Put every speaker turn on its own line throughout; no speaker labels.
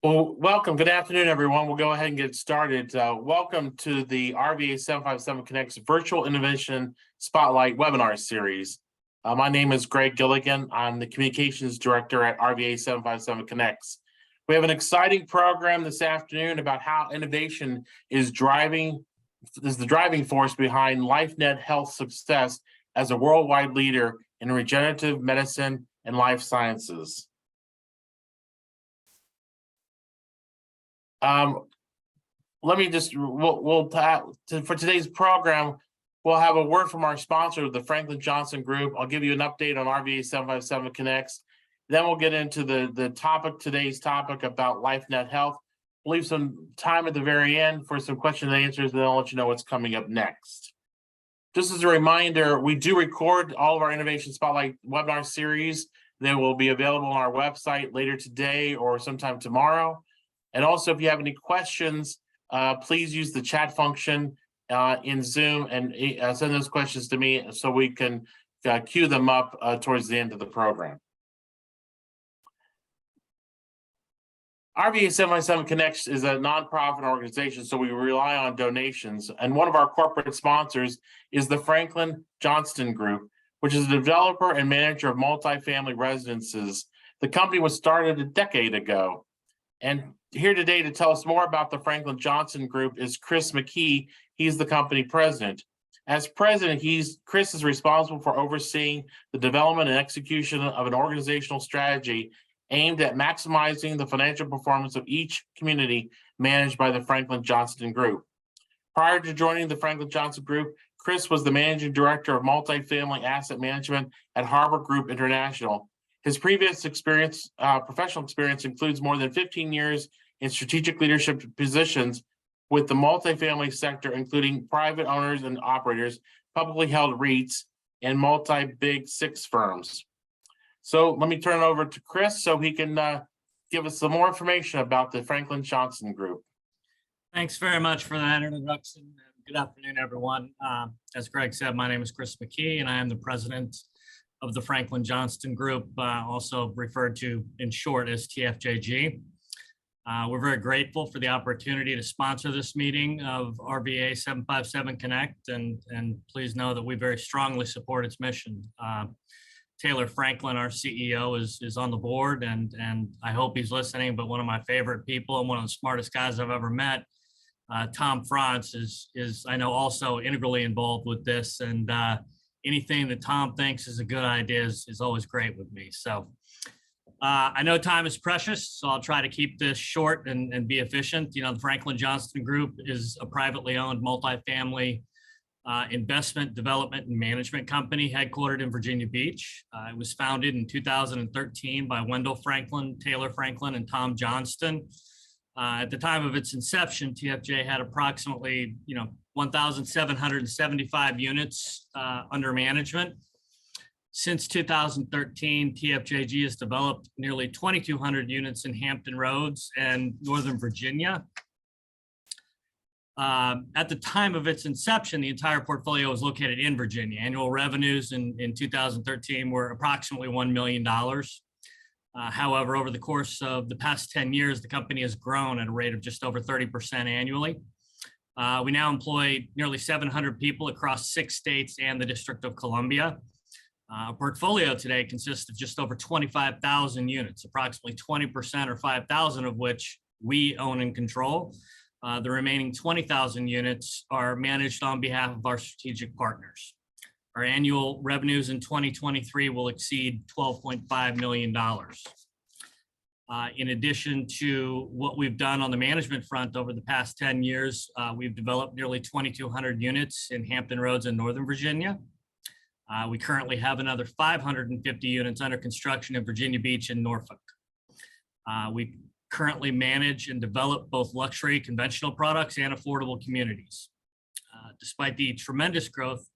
Well, welcome. Good afternoon, everyone. We'll go ahead and get started. Welcome to the RVA 757 Connects Virtual Innovation Spotlight webinar series. My name is Greg Gilligan. I'm the Communications Director at RVA 757 Connects. We have an exciting program this afternoon about how innovation is the driving force behind LifeNet Health success as a worldwide leader in regenerative medicine and life sciences. Let me just, for today's program, we'll have a word from our sponsor, the Franklin Johnson Group. I'll give you an update on RVA 757 Connects. Then we'll get into today's topic about LifeNet Health. We'll leave some time at the very end for some questions and answers, and then I'll let you know what's coming up next. Just as a reminder, we do record all of our Innovation Spotlight webinar series. They will be available on our website later today or sometime tomorrow. And also, if you have any questions, please use the chat function in Zoom and send those questions to me so we can queue them up towards the end of the program. RVA 757 Connects is a nonprofit organization, so we rely on donations. And one of our corporate sponsors is the Franklin Johnson Group, which is a developer and manager of multifamily residences. The company was started a decade ago. And here today to tell us more about the Franklin Johnson Group is Chris McKee. He's the company president. As president, Chris is responsible for overseeing the development and execution of an organizational strategy aimed at maximizing the financial performance of each community managed by the Franklin Johnson Group. Prior to joining the Franklin Johnson Group, Chris was the managing director of multifamily asset management at Harbor Group International. His previous professional experience includes more than 15 years in strategic leadership positions with the multifamily sector, including private owners and operators, publicly held REITs, and multi-big six firms. So let me turn it over to Chris so he can give us some more information about the Franklin Johnson Group.
Thanks very much for that introduction. Good afternoon, everyone. As Greg said, my name is Chris McKee, and I am the president of the Franklin Johnson Group, also referred to in short as TFJG. We're very grateful for the opportunity to sponsor this meeting of RVA 757 Connect, and please know that we very strongly support its mission. Taylor Franklin, our CEO, is on the board, and I hope he's listening, but one of my favorite people and one of the smartest guys I've ever met, Tom Franz, is I know also integrally involved with this, and anything that Tom thinks is a good idea is always great with me. So I know time is precious, so I'll try to keep this short and be efficient. You know, the Franklin Johnson Group is a privately owned multifamily investment, development, and management company headquartered in Virginia Beach. It was founded in 2013 by Wendell Franklin, Taylor Franklin, and Tom Johnston. At the time of its inception, TFJ had approximately 1,775 units under management. Since 2013, TFJG has developed nearly 2,200 units in Hampton Roads and Northern Virginia. At the time of its inception, the entire portfolio was located in Virginia. Annual revenues in 2013 were approximately $1 million. However, over the course of the past 10 years, the company has grown at a rate of just over 30% annually. We now employ nearly 700 people across 6 states and the District of Columbia. Our portfolio today consists of just over 25,000 units, approximately 20% or 5,000 of which we own and control. The remaining 20,000 units are managed on behalf of our strategic partners. Our annual revenues in 2023 will exceed $12.5 million. In addition to what we've done on the management front over the past 10 years, we've developed nearly 2,200 units in Hampton Roads in Northern Virginia. We currently have another 550 units under construction in Virginia Beach and Norfolk. We currently manage and develop both luxury conventional products and affordable communities. Despite the tremendous growth,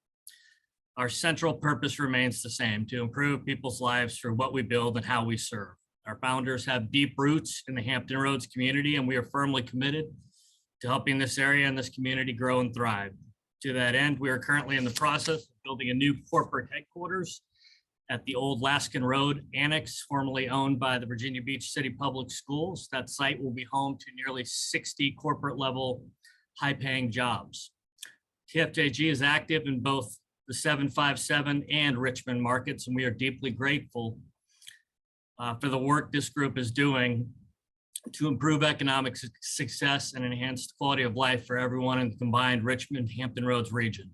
our central purpose remains the same: to improve people's lives through what we build and how we serve. Our founders have deep roots in the Hampton Roads community, and we are firmly committed to helping this area and this community grow and thrive. To that end, we are currently in the process of building a new corporate headquarters at the old Laskin Road Annex, formerly owned by the Virginia Beach City Public Schools. That site will be home to nearly 60 corporate level high-paying jobs. TFJG is active in both the 757 and Richmond markets, and we are deeply grateful for the work this group is doing to improve economic success and enhance the quality of life for everyone in the combined Richmond-Hampton Roads region.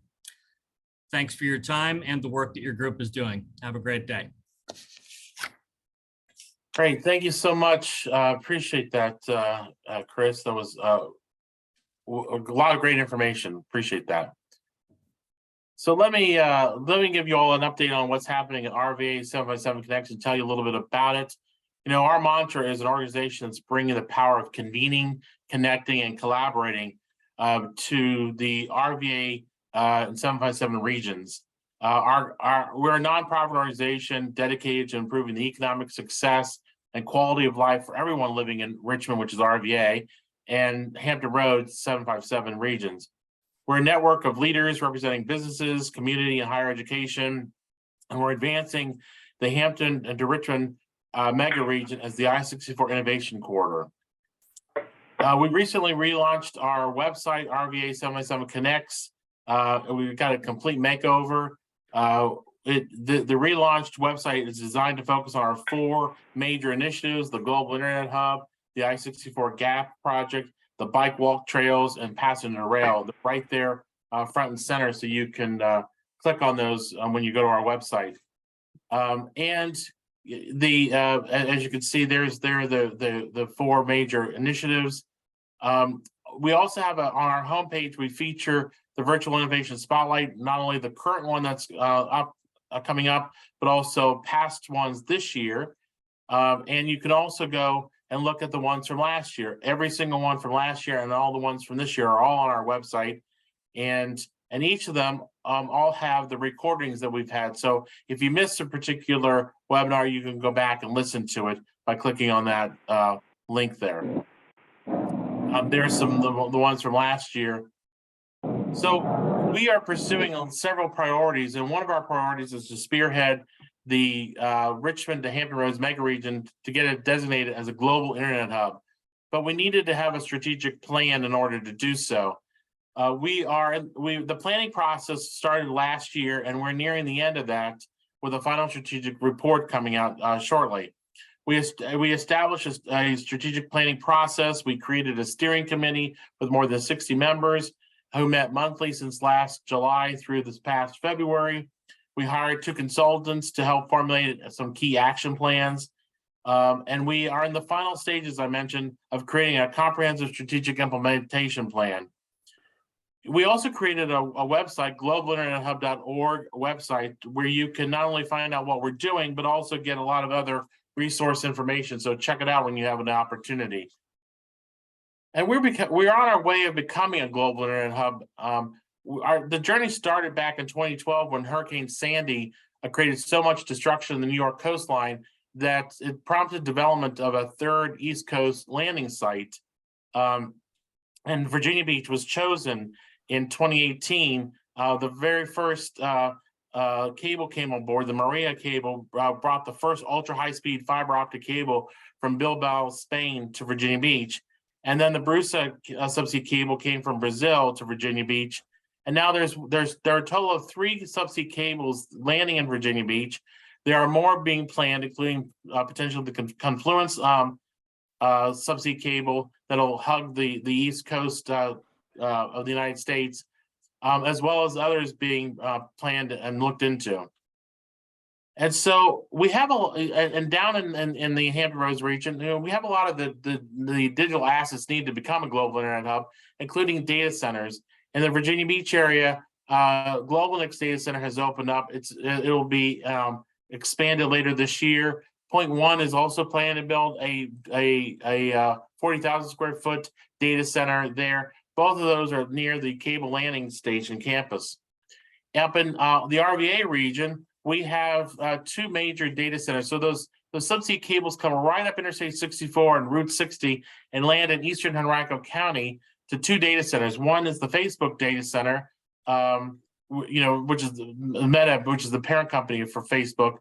Thanks for your time and the work that your group is doing. Have a great day.
Great, thank you so much. Appreciate that, Chris. That was a lot of great information. Appreciate that. So let me give you all an update on what's happening at RVA 757 Connects and tell you a little bit about it. You know, our mantra is an organization that's bringing the power of convening, connecting, and collaborating to the RVA and 757 regions. We're a nonprofit organization dedicated to improving the economic success and quality of life for everyone living in Richmond, which is RVA, and Hampton Roads 757 regions. We're a network of leaders representing businesses, community, and higher education, and we're advancing the Hampton and to Richmond mega region as the I-64 Innovation Corridor. We recently relaunched our website, RVA 757 Connects. We've got a complete makeover. The relaunched website is designed to focus on our 4 major initiatives: the Global Internet Hub, the I-64 GAP project, the bike walk trails, and passenger rail. They're right there front and center, so you can click on those when you go to our website. And as you can see, there's the 4 major initiatives. We also have on our homepage, we feature the Virtual Innovation Spotlight, not only the current one that's coming up, but also past ones this year. And you can also go and look at the ones from last year. Every single one from last year and all the ones from this year are all on our website. And each of them all have the recordings that we've had. So if you missed a particular webinar, you can go back and listen to it by clicking on that link there. There's some of the ones from last year. So we are pursuing several priorities, and one of our priorities is to spearhead the Richmond to Hampton Roads mega region to get it designated as a global internet hub. But we needed to have a strategic plan in order to do so. The planning process started last year, and we're nearing the end of that with a final strategic report coming out shortly. We established a strategic planning process. We created a steering committee with more than 60 members who met monthly since last July through this past February. We hired 2 consultants to help formulate some key action plans. And we are in the final stages, I mentioned, of creating a comprehensive strategic implementation plan. We also created a website, globalinternethub.org website, where you can not only find out what we're doing, but also get a lot of other resource information. So check it out when you have an opportunity. And we're on our way of becoming a global internet hub. The journey started back in 2012 when Hurricane Sandy created so much destruction in the New York coastline that it prompted development of a 3rd East Coast landing site. And Virginia Beach was chosen in 2018. The very first cable came on board. The Maria cable brought the first ultra high-speed fiber optic cable from Bilbao, Spain to Virginia Beach. And then the Brusa subsea cable came from Brazil to Virginia Beach. And now there are a total of 3 subsea cables landing in Virginia Beach. There are more being planned, including potentially the Confluence subsea cable that'll hug the East Coast of the United States, as well as others being planned and looked into. And so we have down in the Hampton Roads region, we have a lot of the digital assets needed to become a global internet hub, including data centers. In the Virginia Beach area, Global Next Data Center has opened up. It'll be expanded later this year. Point One is also planning to build a 40,000 square foot data center there. Both of those are near the Cable Landing Station campus. Up in the RVA region, we have 2 major data centers. So those subsea cables come right up Interstate 64 and Route 60 and land in eastern Henrico County to 2 data centers. One is the Facebook data center, which is Meta, which is the parent company for Facebook.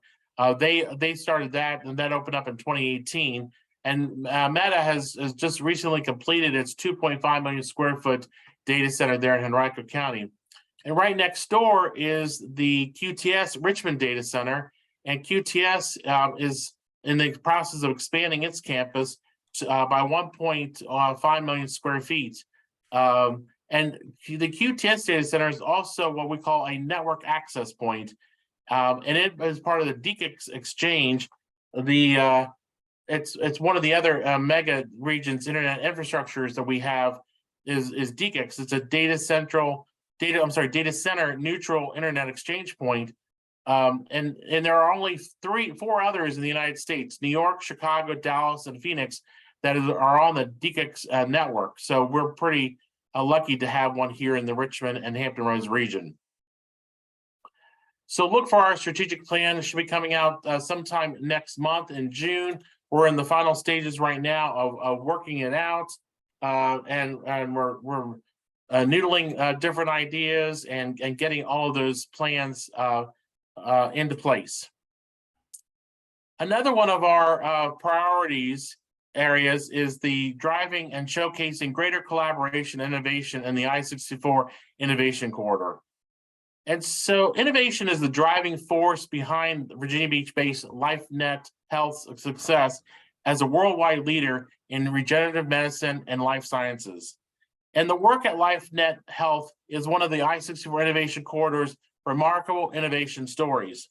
They started that, and that opened up in 2018. And Meta has just recently completed its 2.5 million square foot data center there in Henrico County. And right next door is the QTS Richmond data center, and QTS is in the process of expanding its campus by 1.5 million square feet. And the QTS data center is also what we call a network access point. And it is part of the DEEC exchange. It's one of the other mega regions internet infrastructures that we have is DEEC. It's a data center neutral internet exchange point. And there are only 4 others in the United States: New York, Chicago, Dallas, and Phoenix that are on the DEEC network. So we're pretty lucky to have one here in the Richmond and Hampton Roads region. So look for our strategic plan. It should be coming out sometime next month in June. We're in the final stages right now of working it out, and we're noodling different ideas and getting all of those plans into place. Another one of our priorities areas is the driving and showcasing greater collaboration and innovation in the I-64 Innovation Corridor. And so innovation is the driving force behind Virginia Beach-based LifeNet Health's success as a worldwide leader in regenerative medicine and life sciences. And the work at LifeNet Health is one of the I-64 Innovation Corridor's remarkable innovation stories.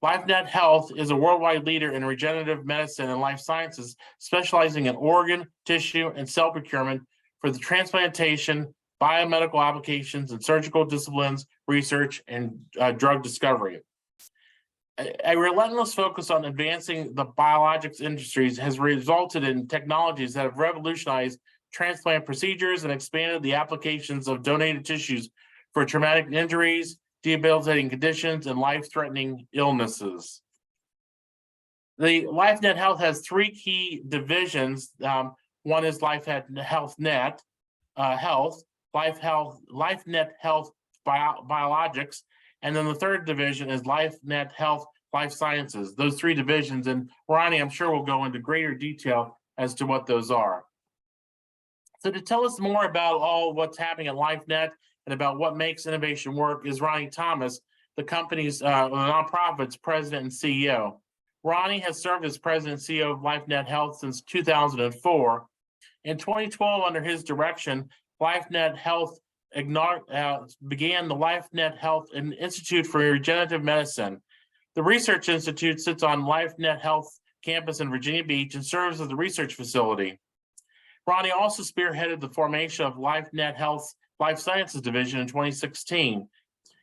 LifeNet Health is a worldwide leader in regenerative medicine and life sciences, specializing in organ, tissue, and cell procurement for the transplantation, biomedical applications, and surgical disciplines, research, and drug discovery. A relentless focus on advancing the biologics industries has resulted in technologies that have revolutionized transplant procedures and expanded the applications of donated tissues for traumatic injuries, debilitating conditions, and life-threatening illnesses. The LifeNet Health has 3 key divisions. One is LifeNet Health, LifeNet Health Biologics, and then the third division is LifeNet Health Life Sciences. Those 3 divisions, and Ronnie, I'm sure, will go into greater detail as to what those are. So to tell us more about all what's happening at LifeNet and about what makes innovation work is Ronnie Thomas, the company's nonprofit's president and CEO. Ronnie has served as president and CEO of LifeNet Health since 2004. In 2012, under his direction, LifeNet Health began the LifeNet Health Institute for Regenerative Medicine. The research institute sits on LifeNet Health campus in Virginia Beach and serves as a research facility. Ronnie also spearheaded the formation of LifeNet Health's Life Sciences Division in 2016.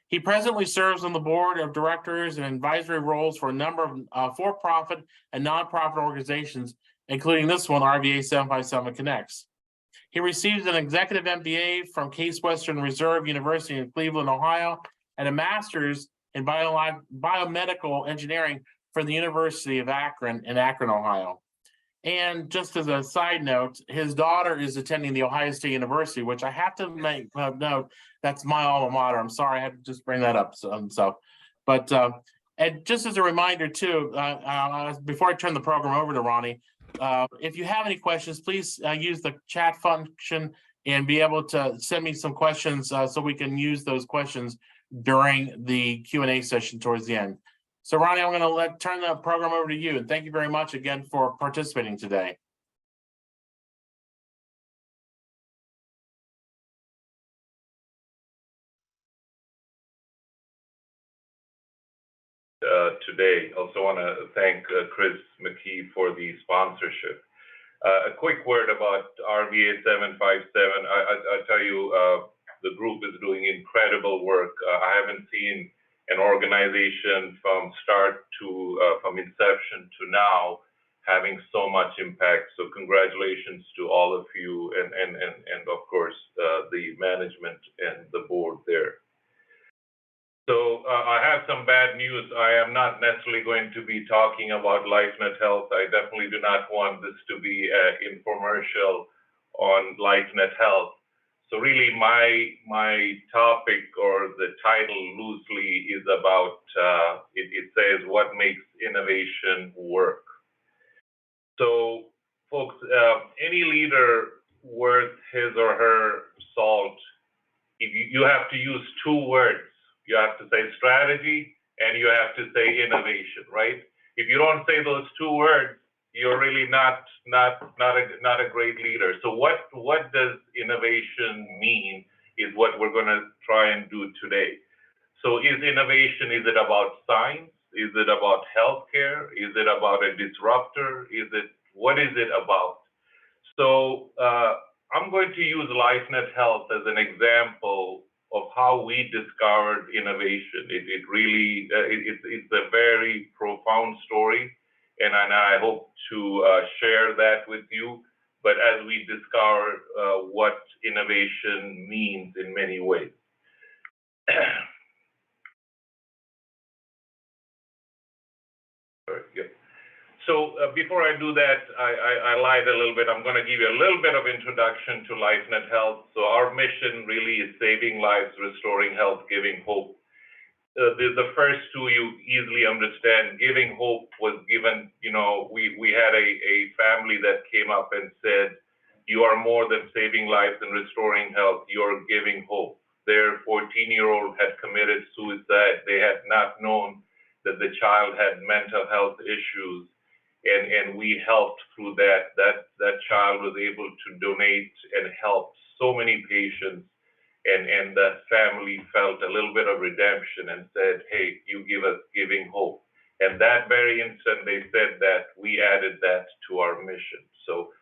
He presently serves on the board of directors and advisory roles for a number of for-profit and nonprofit organizations, including this one, RVA 757 Connects. He received an executive MBA from Case Western Reserve University in Cleveland, Ohio, and a master's in biomedical engineering from the University of Akron in Akron, Ohio. And just as a side note, his daughter is attending the Ohio State University, which I have to make note, that's my alma mater. I'm sorry, I had to just bring that up. And just as a reminder too, before I turn the program over to Ronnie, if you have any questions, please use the chat function and be able to send me some questions so we can use those questions during the Q&A session towards the end. So Ronnie, I'm going to turn the program over to you, and thank you very much again for participating today.
Today. Also want to thank Chris McKee for the sponsorship. A quick word about RVA 757. I tell you, the group is doing incredible work. I haven't seen an organization from start to from inception to now having so much impact. So congratulations to all of you, and of course the management and the board there. So I have some bad news. I am not necessarily going to be talking about LifeNet Health. I definitely do not want this to be an infomercial on LifeNet Health. So really my topic, or the title loosely, is about, it says what makes innovation work. So folks, any leader worth his or her salt, you have to use two words. You have to say strategy and you have to say innovation, right? If you don't say those two words, you're really not a great leader. So what does innovation mean is what we're going to try and do today. So is innovation, is it about science? Is it about healthcare? Is it about a disruptor? What is it about? So I'm going to use LifeNet Health as an example of how we discovered innovation. It really, it's a very profound story, and I hope to share that with you. But as we discover what innovation means in many ways. Yep. So before I do that, I lied a little bit. I'm going to give you a little bit of introduction to LifeNet Health. So our mission really is saving lives, restoring health, giving hope. The first two you easily understand. Giving hope was given, we had a family that came up and said, you are more than saving lives and restoring health, you're giving hope. Their 14-year-old had committed suicide. They had not known that the child had mental health issues. And we helped through that. That child was able to donate and help so many patients. And that family felt a little bit of redemption and said, hey, you give us giving hope. And that very instant, they said that we added that to our mission. So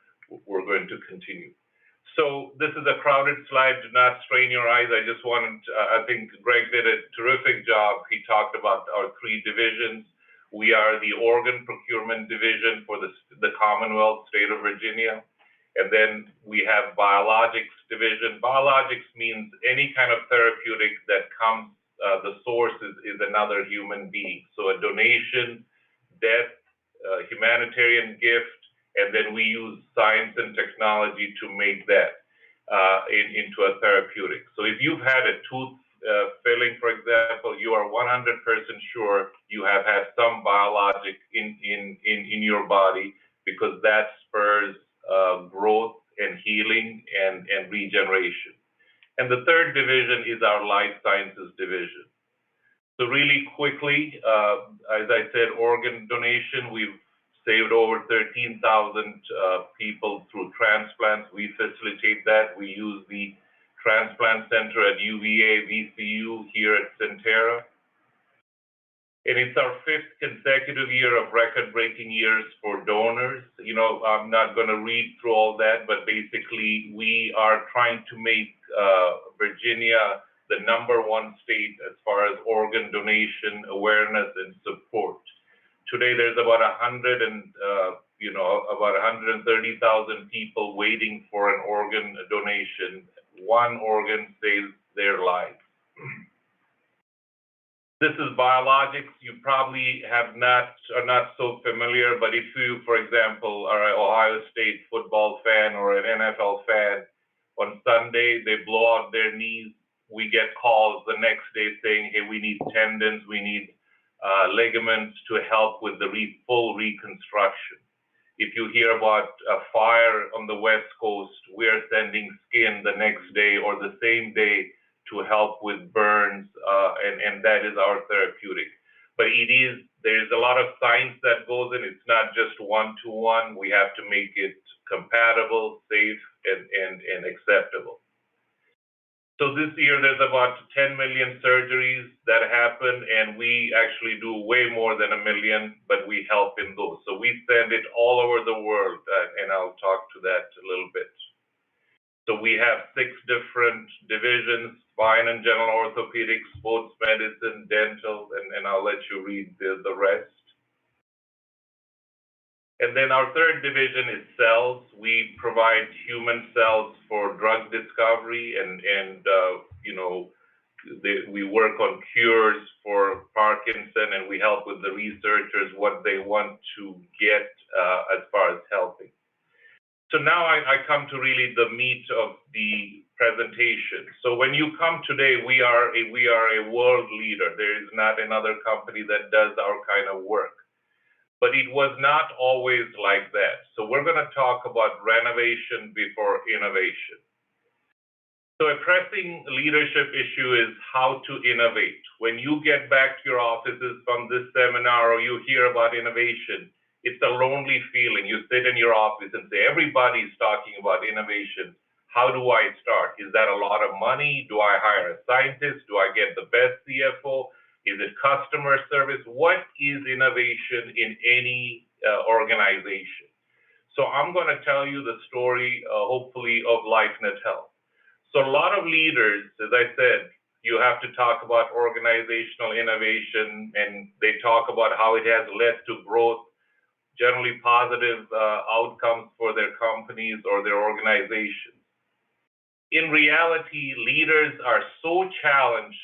we're going to continue. So this is a crowded slide. Do not strain your eyes. I just wanted, I think Greg did a terrific job. He talked about our three divisions. We are the organ procurement division for the Commonwealth state of Virginia. And then we have biologics division. Biologics means any kind of therapeutic that comes, the source is another human being. So a donation, death, humanitarian gift, and then we use science and technology to make that into a therapeutic. So if you've had a tooth filling, for example, you are 100% sure you have had some biologic in your body, because that spurs growth and healing and regeneration. And the third division is our life sciences division. So really quickly, as I said, organ donation, we've saved over 13,000 people through transplants. We facilitate that. We use the transplant center at UVA, VCU here at Centera. And it's our 5th consecutive year of record-breaking years for donors. I'm not going to read through all that, but basically we are trying to make Virginia the #1 state as far as organ donation awareness and support. Today, there's about 130,000 people waiting for an organ donation. One organ saves their lives. This is biologics. You probably are not so familiar, but if you, for example, are an Ohio State football fan or an NFL fan, on Sunday, they blow out their knees. We get calls the next day saying, hey, we need tendons, we need ligaments to help with the full reconstruction. If you hear about a fire on the West Coast, we're sending skin the next day or the same day to help with burns, and that is our therapeutic. But there's a lot of science that goes in. It's not just one-to-one. We have to make it compatible, safe, and acceptable. So this year, there's about 10 million surgeries that happen, and we actually do way more than 1 million, but we help in those. So we send it all over the world, and I'll talk to that a little bit. So we have 6 different divisions: spine and general orthopedics, sports medicine, dental, and I'll let you read the rest. And then our third division is cells. We provide human cells for drug discovery, and we work on cures for Parkinson, and we help with the researchers what they want to get as far as helping. So now I come to really the meat of the presentation. So when you come today, we are a world leader. There is not another company that does our kind of work. But it was not always like that. So we're going to talk about renovation before innovation. So a pressing leadership issue is how to innovate. When you get back to your offices from this seminar or you hear about innovation, it's a lonely feeling. You sit in your office and say, everybody's talking about innovation. How do I start? Is that a lot of money? Do I hire a scientist? Do I get the best CFO? Is it customer service? What is innovation in any organization? So I'm going to tell you the story, hopefully, of LifeNet Health. So a lot of leaders, as I said, you have to talk about organizational innovation, and they talk about how it has led to growth, generally positive outcomes for their companies or their organizations. In reality, leaders are so challenged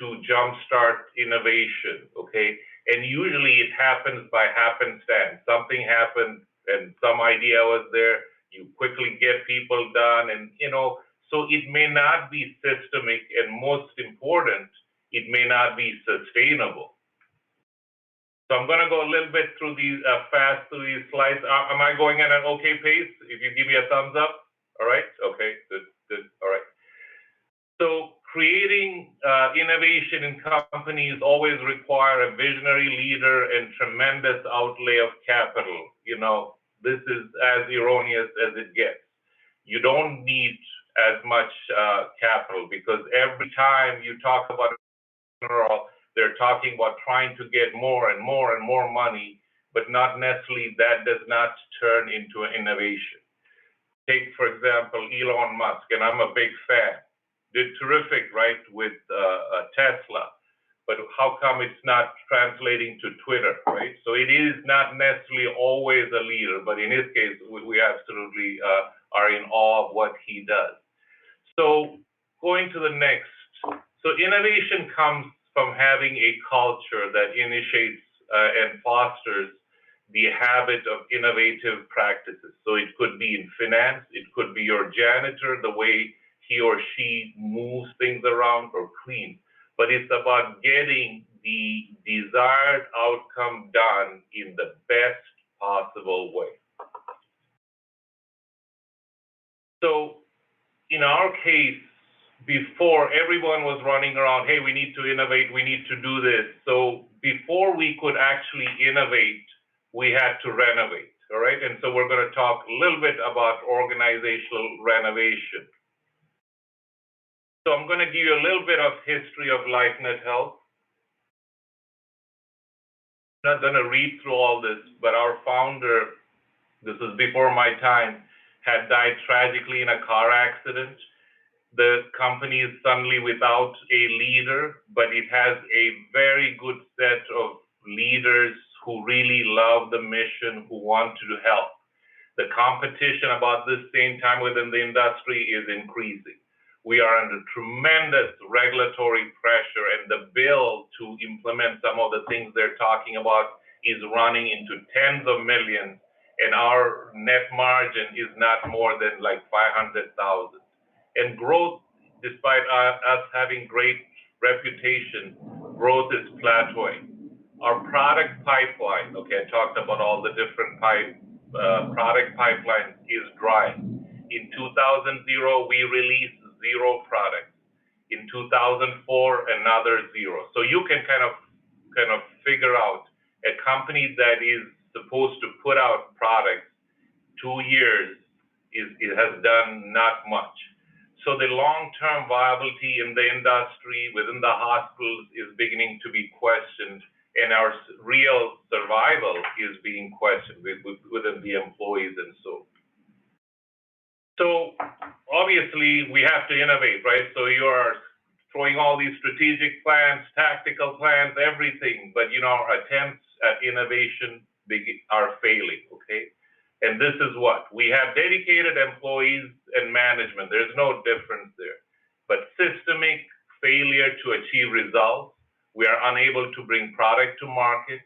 to jumpstart innovation, okay? And usually it happens by happenstance. Something happened and some idea was there, you quickly get people done, and so it may not be systemic, and most important, it may not be sustainable. So I'm gonna go a little bit through these, fast through these slides. Am I going at an okay pace? If you give me a thumbs up, all right? Okay, good, all right. So creating innovation in companies always require a visionary leader and tremendous outlay of capital. This is as erroneous as it gets. You don't need as much capital, because every time you talk about it, they're talking about trying to get more and more and more money, but not necessarily that does not turn into an innovation. Take, for example, Elon Musk, and I'm a big fan. Did terrific, right, with Tesla, but how come it's not translating to Twitter, right? So it is not necessarily always a leader, but in his case, we absolutely are in awe of what he does. So going to the next, so innovation comes from having a culture that initiates and fosters the habit of innovative practices. So it could be in finance, it could be your janitor, the way he or she moves things around or cleans, but it's about getting the desired outcome done in the best possible way. So in our case, before, everyone was running around, hey, we need to innovate, we need to do this. So before we could actually innovate, we had to renovate, all right? And so we're going to talk a little bit about organizational renovation. So I'm going to give you a little bit of history of LifeNet Health. I'm not going to read through all this, but our founder, this is before my time, had died tragically in a car accident. The company is suddenly without a leader, but it has a very good set of leaders who really love the mission, who want to help. The competition about this same time within the industry is increasing. We are under tremendous regulatory pressure, and the bill to implement some of the things they're talking about is running into tens of millions, and our net margin is not more than like 500,000. And growth, despite us having great reputation, growth is plateauing. Our product pipeline, okay, I talked about all the different product pipelines, is dry. In 2000, we released 0 products. In 2004, another 0. So you can kind of figure out a company that is supposed to put out products 2 years it has done not much. So the long-term viability in the industry, within the hospitals, is beginning to be questioned, and our real survival is being questioned within the employees and so. So obviously we have to innovate, right? So you are throwing all these strategic plans, tactical plans, everything, but our attempts at innovation are failing, okay? And this is what? We have dedicated employees and management. There's no difference there. But systemic failure to achieve results. We are unable to bring product to market.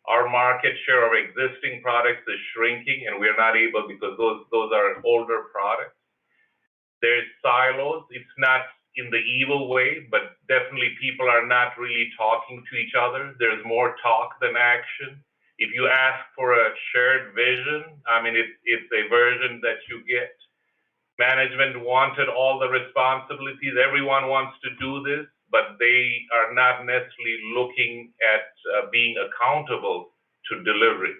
Our market share of existing products is shrinking, and we're not able because those are older products. There's silos. It's not in the evil way, but definitely people are not really talking to each other. There's more talk than action. If you ask for a shared vision, I mean, it's a version that you get. Management wanted all the responsibilities. Everyone wants to do this, but they are not necessarily looking at being accountable to delivery.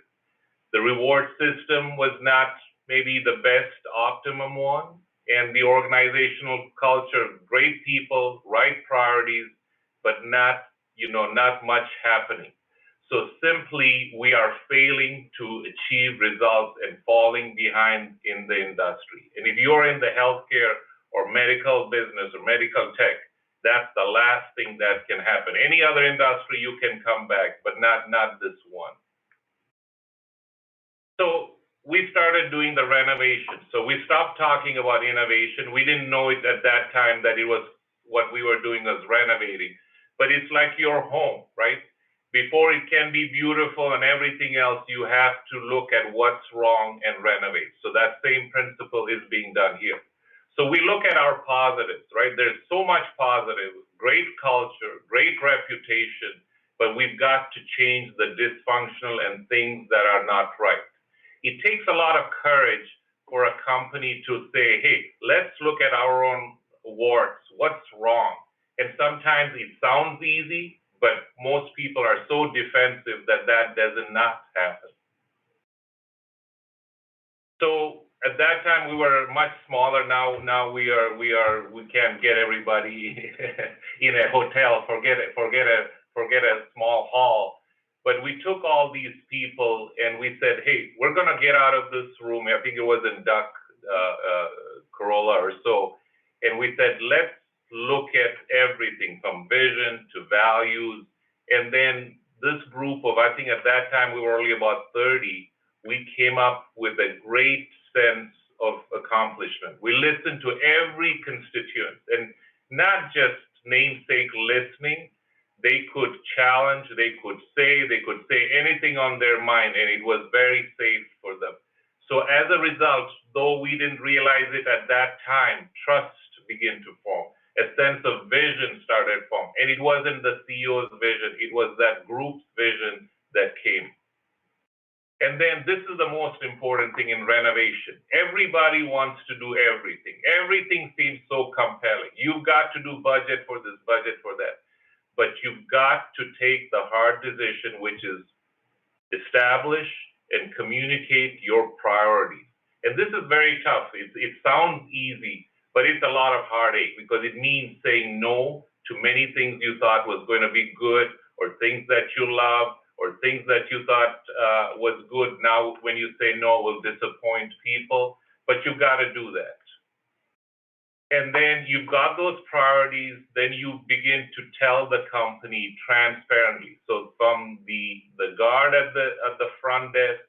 The reward system was not maybe the best optimum one, and the organizational culture, great people, right priorities, but not, not much happening. So simply, we are failing to achieve results and falling behind in the industry. And if you're in the healthcare or medical business or medical tech, that's the last thing that can happen. Any other industry, you can come back, but not this one. So we started doing the renovation. So we stopped talking about innovation. We didn't know it at that time that it was what we were doing was renovating. But it's like your home, right? Before it can be beautiful and everything else, you have to look at what's wrong and renovate. So that same principle is being done here. So we look at our positives, right? There's so much positive, great culture, great reputation, but we've got to change the dysfunctional and things that are not right. It takes a lot of courage for a company to say, hey, let's look at our own warts, what's wrong? And sometimes it sounds easy, but most people are so defensive that does not happen. So at that time we were much smaller. Now we can't get everybody in a hotel. Forget a small hall. But we took all these people and we said, hey, we're going to get out of this room. I think it was in Duck Corolla or so. And we said, let's look at everything from vision to values. And then this group of, I think at that time we were only about 30, we came up with a great sense of accomplishment. We listened to every constituent and not just namesake listening. They could challenge, they could say anything on their mind, and it was very safe for them. So as a result, though we didn't realize it at that time, trust began to form. A sense of vision started forming. And it wasn't the CEO's vision, it was that group's vision that came. And then this is the most important thing in renovation. Everybody wants to do everything. Everything seems so compelling. You've got to do budget for this, budget for that. But you've got to take the hard decision, which is establish and communicate your priorities. And this is very tough. It sounds easy, but it's a lot of heartache because it means saying no to many things you thought was going to be good, or things that you love, or things that you thought was good. Now, when you say no, will disappoint people, but you've got to do that. And then you've got those priorities, then you begin to tell the company transparently. So from the guard at the front desk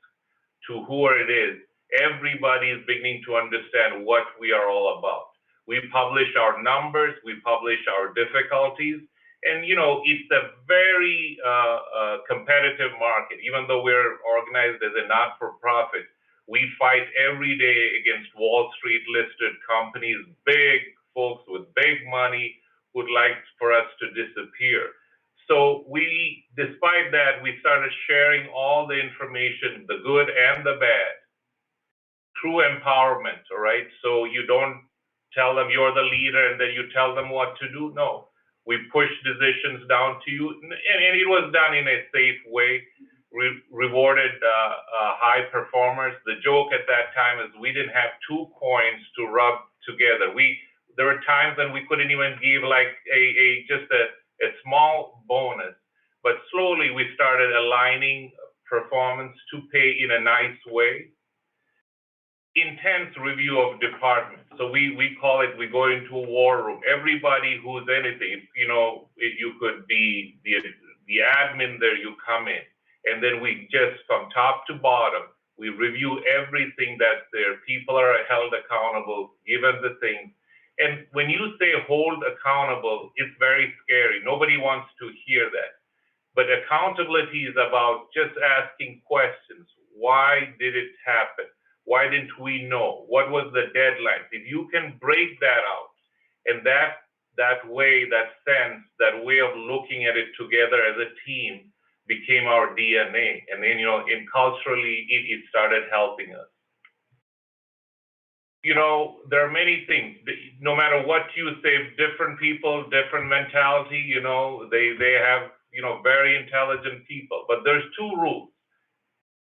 to whoever it is, everybody is beginning to understand what we are all about. We publish our numbers, we publish our difficulties, and it's a very competitive market. Even though we're organized as a not-for-profit, we fight every day against Wall Street listed companies, big folks with big money who'd like for us to disappear. So despite that, we started sharing all the information, the good and the bad, through empowerment, all right? So you don't tell them you're the leader and then you tell them what to do. No, we push decisions down to you, and it was done in a safe way. Rewarded high performers. The joke at that time is we didn't have two coins to rub together. There were times when we couldn't even give like just a small bonus, but slowly we started aligning performance to pay in a nice way. Intense review of departments. So we call it, we go into a war room. Everybody who's anything, you could be the admin there, you come in. And then we just, from top to bottom, we review everything that's there. People are held accountable, given the things. And when you say hold accountable, it's very scary. Nobody wants to hear that. But accountability is about just asking questions. Why did it happen? Why didn't we know? What was the deadline? If you can break that out, and that way, that sense, that way of looking at it together as a team became our DNA. And then, in culturally, it started helping us. There are many things. No matter what you say, different people, different mentality. They have very intelligent people. But there's two rules.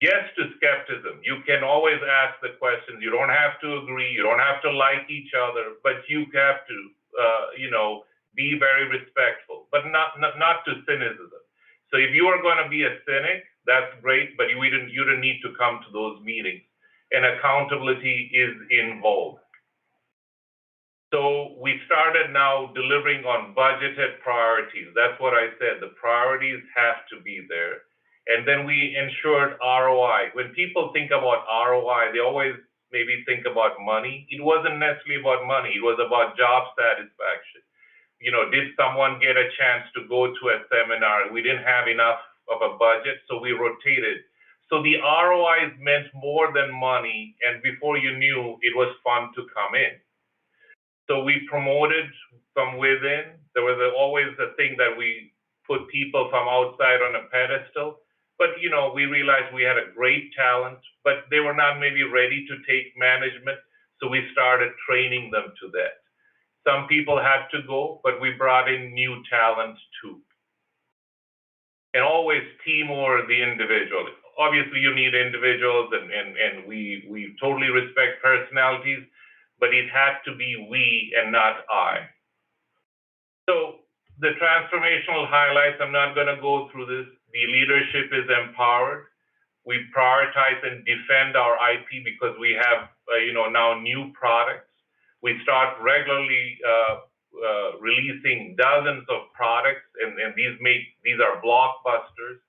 Yes to skepticism. You can always ask the questions. You don't have to agree. You don't have to like each other, but you have to, be very respectful, but not to cynicism. So if you are going to be a cynic, that's great, but you don't need to come to those meetings. And accountability is involved. So we started now delivering on budgeted priorities. That's what I said. The priorities have to be there. And then we ensured ROI. When people think about ROI, they always maybe think about money. It wasn't necessarily about money. It was about job satisfaction. Did someone get a chance to go to a seminar? We didn't have enough of a budget, so we rotated. So the ROIs meant more than money, and before you knew, it was fun to come in. So we promoted from within. There was always a thing that we put people from outside on a pedestal. But, we realized we had a great talent, but they were not maybe ready to take management. So we started training them to that. Some people had to go, but we brought in new talent too. And always team over the individual. Obviously, you need individuals, and we totally respect personalities, but it had to be we and not I. So the transformational highlights, I'm not going to go through this. The leadership is empowered. We prioritize and defend our IP because we have, now new products. We start regularly releasing dozens of products, and these are blockbusters.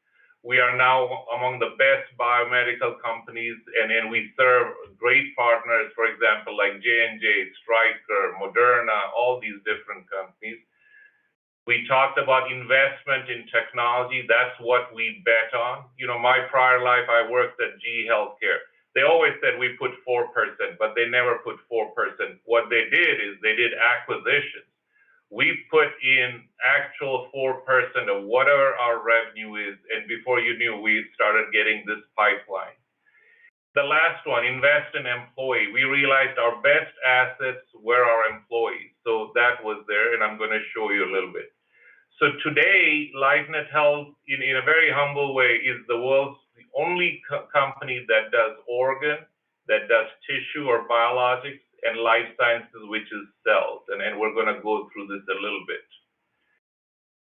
We are now among the best biomedical companies, and we serve great partners, for example, like J&J, Stryker, Moderna, all these different companies. We talked about investment in technology. That's what we bet on. My prior life, I worked at GE Healthcare. They always said we put 4%, but they never put 4%. What they did is they did acquisitions. We put in actual 4% of whatever our revenue is, and before you knew, we started getting this pipeline. The last one, invest in employee. We realized our best assets were our employees. So that was there, and I'm going to show you a little bit. So today, LifeNet Health, in a very humble way, is the world's only company that does organ, that does tissue or biologics, and life sciences, which is cells. And we're going to go through this a little bit.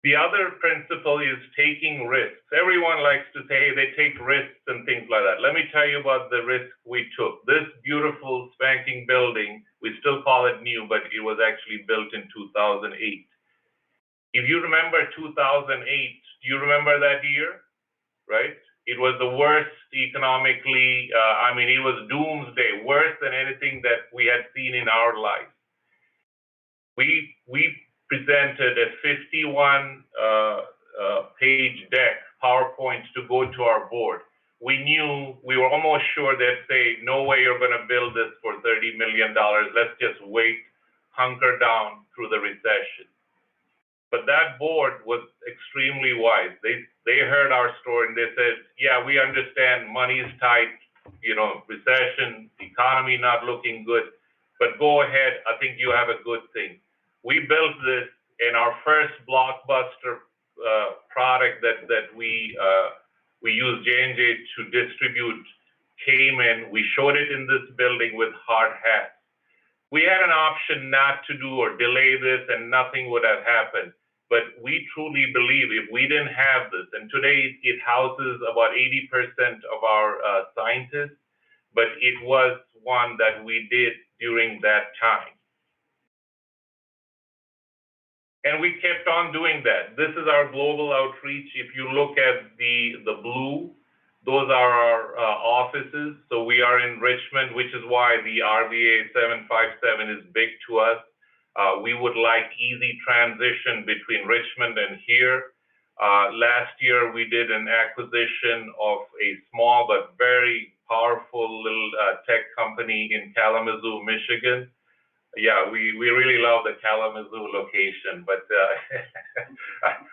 The other principle is taking risks. Everyone likes to say, hey, they take risks and things like that. Let me tell you about the risk we took. This beautiful spanking building, we still call it new, but it was actually built in 2008. If you remember 2008, do you remember that year, right? It was the worst economically, it was doomsday, worse than anything that we had seen in our life. We presented a 51 page deck, PowerPoint, to go to our board. We were almost sure they'd say, no way you're going to build this for $30 million. Let's just wait, hunker down through the recession. But that board was extremely wise. They heard our story and they said, yeah, we understand money is tight, recession, economy not looking good, but go ahead. I think you have a good thing. We built this, in our first blockbuster product that we used J&J to distribute came in. We showed it in this building with hard hats. We had an option not to do or delay this and nothing would have happened. But we truly believe if we didn't have this, and today it houses about 80% of our scientists, but it was one that we did during that time. And we kept on doing that. This is our global outreach. If you look at the blue, those are our offices. So we are in Richmond, which is why the RVA 757 is big to us. We would like easy transition between Richmond and here. Last year, we did an acquisition of a small but very powerful little tech company in Kalamazoo, Michigan. Yeah, we really love the Kalamazoo location, but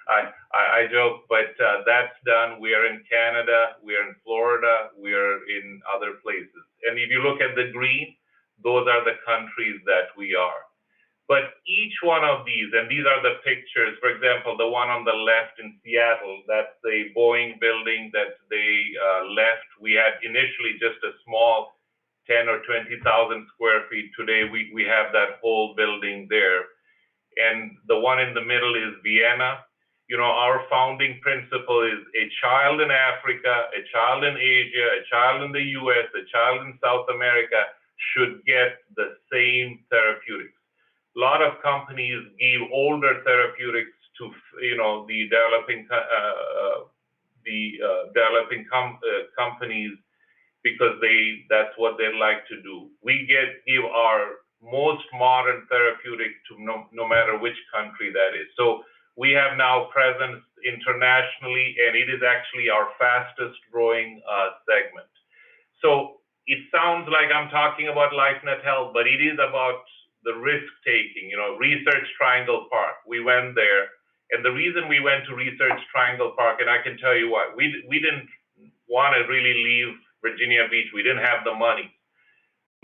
I joke, but that's done. We are in Canada, we are in Florida, we are in other places. And if you look at the green, those are the countries that we are. But each one of these, and these are the pictures, for example, the one on the left in Seattle, that's the Boeing building that they left. We had initially just a small 10 or 20,000 square feet. Today, we have that whole building there. And the one in the middle is Vienna. You know, our founding principle is a child in Africa, a child in Asia, a child in the US, a child in South America should get the same therapeutics. A lot of companies give older therapeutics to, you know, the developing companies because that's what they like to do. We give our most modern therapeutic to no matter which country that is. So we have now presence internationally, and it is actually our fastest growing segment. So it sounds like I'm talking about LifeNet Health, but it is about the risk taking, you know, Research Triangle Park. We went there, and the reason we went to Research Triangle Park, and I can tell you why, we didn't want to really leave Virginia Beach. We didn't have the money,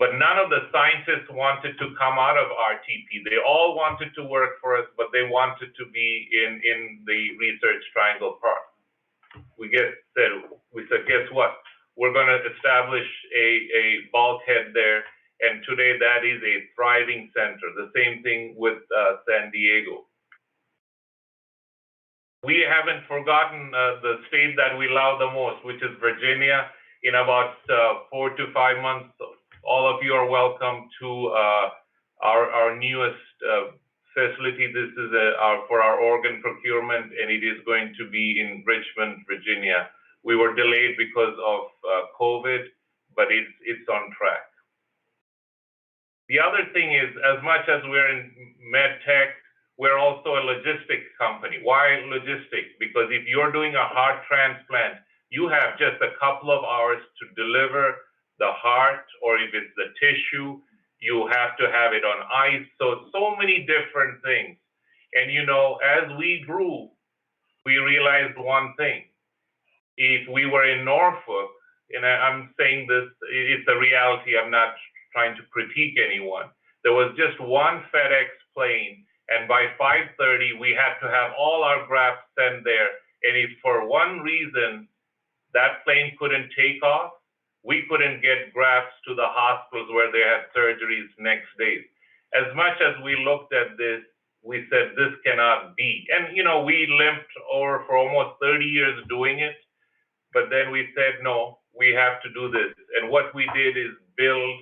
but none of the scientists wanted to come out of RTP. They all wanted to work for us, but they wanted to be in the Research Triangle Park. We said, guess what? We're going to establish a bulkhead there. And today that is a thriving center. The same thing with San Diego. We haven't forgotten the state that we love the most, which is Virginia. In about 4 to 5 months, all of you are welcome to our newest facility. This is for our organ procurement, and it is going to be in Richmond, Virginia. We were delayed because of COVID, but it's on track. The other thing is, as much as we're in med tech, we're also a logistics company. Why logistics? Because if you're doing a heart transplant, you have just a couple of hours to deliver the heart, or if it's the tissue, you have to have it on ice. So many different things. And you know, as we grew, we realized one thing. If we were in Norfolk, and I'm saying this, it's a reality, I'm not trying to critique anyone. There was just one FedEx plane, and by 5:30, we had to have all our grafts sent there. And if for one reason that plane couldn't take off, we couldn't get grafts to the hospitals where they had surgeries next day. As much as we looked at this, we said, this cannot be. And, you know, we limped over for almost 30 years doing it, but then we said, no, we have to do this. And what we did is build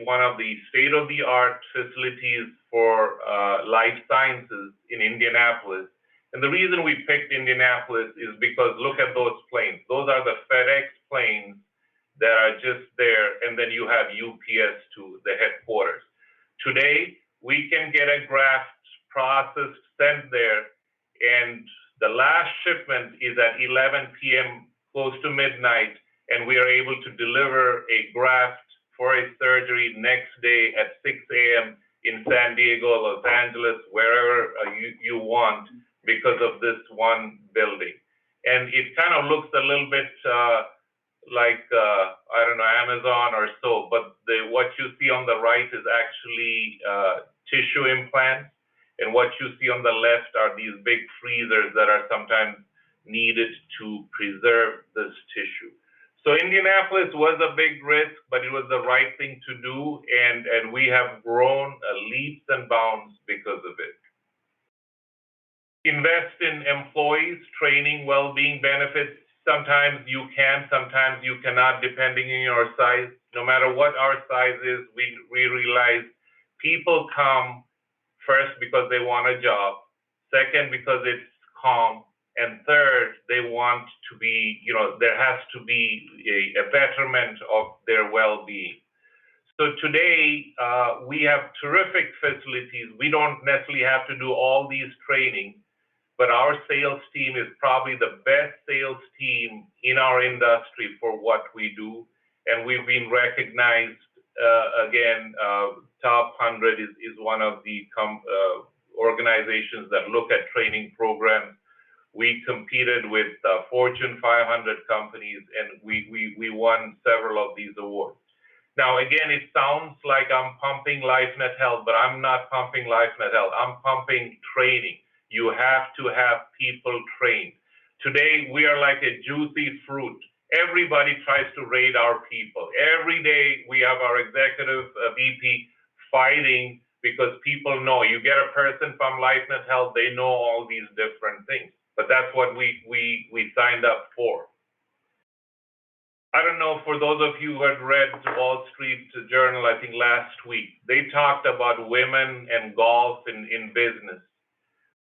one of the state-of-the-art facilities for life sciences in Indianapolis. And the reason we picked Indianapolis is because look at those planes. Those are the FedEx planes that are just there, and then you have UPS to the headquarters. Today, we can get a graft processed, sent there, and the last shipment is at 11 p.m., close to midnight, and we are able to deliver a graft for a surgery next day at 6 a.m. in San Diego, Los Angeles, wherever you want, because of this one building. And it kind of looks a little bit like, I don't know, Amazon or so, but what you see on the right is actually tissue implants. And what you see on the left are these big freezers that are sometimes needed to preserve this tissue. So Indianapolis was a big risk, but it was the right thing to do, and we have grown leaps and bounds because of it. Invest in employees, training, well-being, benefits. Sometimes you can, sometimes you cannot, depending on your size. No matter what our size is, we realize people come first because they want a job, second because it's calm, and third, they want to be, you know, there has to be a betterment of their well-being. So today, we have terrific facilities. We don't necessarily have to do all these training, but our sales team is probably the best sales team in our industry for what we do. and we've been recognized again. Top 100 is one of the organizations that look at training programs. We competed with Fortune 500 companies, and we won several of these awards. Now, again, it sounds like I'm pumping LifeNet Health, but I'm not pumping LifeNet Health. I'm pumping training. You have to have people trained. Today, we are like a juicy fruit. Everybody tries to raid our people. Every day, we have our executive VP fighting because people know. You get a person from LifeNet Health, they know all these different things. But that's what we signed up for. I don't know, for those of you who had read Wall Street Journal, I think last week, they talked about women and golf in business.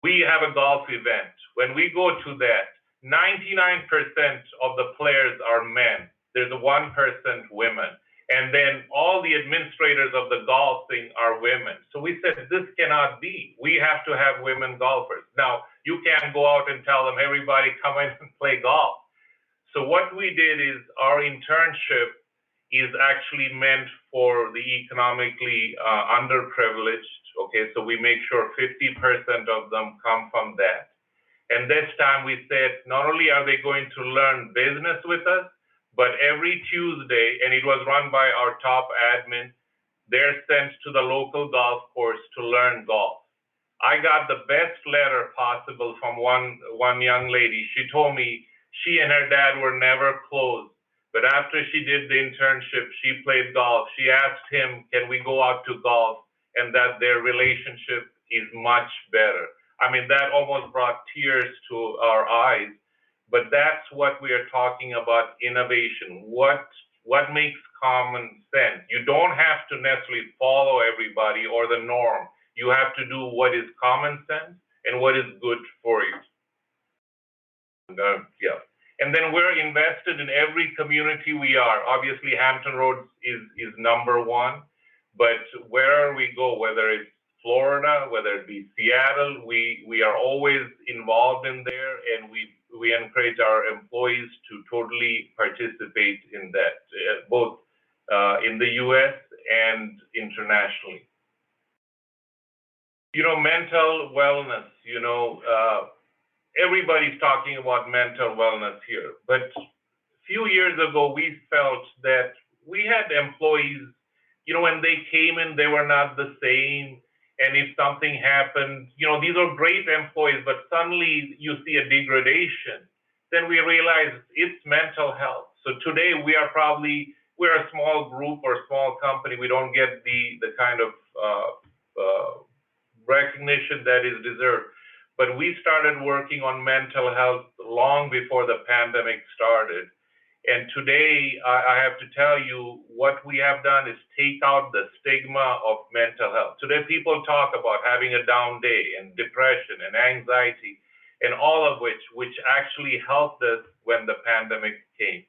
We have a golf event. When we go to that, 99% of the players are men. There's 1% women. And then all the administrators of the golf thing are women. So we said, this cannot be. We have to have women golfers. Now, you can't go out and tell them, everybody come in and play golf. So what we did is our internship is actually meant for the economically underprivileged. Okay, so we make sure 50% of them come from that. And this time we said, not only are they going to learn business with us, but every Tuesday, and it was run by our top admin, they're sent to the local golf course to learn golf. I got the best letter possible from one young lady. She told me she and her dad were never close, but after she did the internship, she played golf. She asked him, can we go out to golf? And that their relationship is much better. I mean, that almost brought tears to our eyes. But that's what we are talking about, innovation. What makes common sense? You don't have to necessarily follow everybody or the norm. You have to do what is common sense and what is good for you. Yeah. And then we're invested in every community we are. Obviously, Hampton Roads is number one, but wherever we go, whether it's Florida, whether it be Seattle, we are always involved in there, and we encourage our employees to totally participate in that, both in the US and internationally. You know, mental wellness, everybody's talking about mental wellness here, but a few years ago, we felt that we had employees, when they came in, they were not the same. And if something happened, these are great employees, but suddenly you see a degradation, then we realize it's mental health. So today we're a small group or small company. We don't get the kind of recognition that is deserved. But we started working on mental health long before the pandemic started. And today, I have to tell you, what we have done is take out the stigma of mental health. Today, people talk about having a down day and depression and anxiety, and all of which actually helped us when the pandemic came.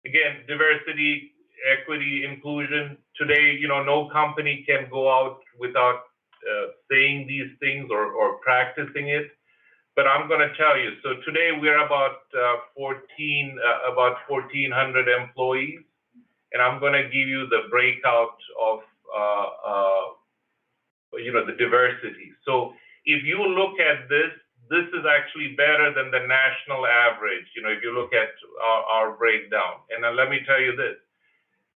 Again, diversity, equity, inclusion. Today, no company can go out without saying these things or practicing it. But I'm going to tell you, so today we're about 1,400 employees, and I'm going to give you the breakout of the diversity. So if you look at this is actually better than the national average. If you look at our breakdown, and let me tell you this: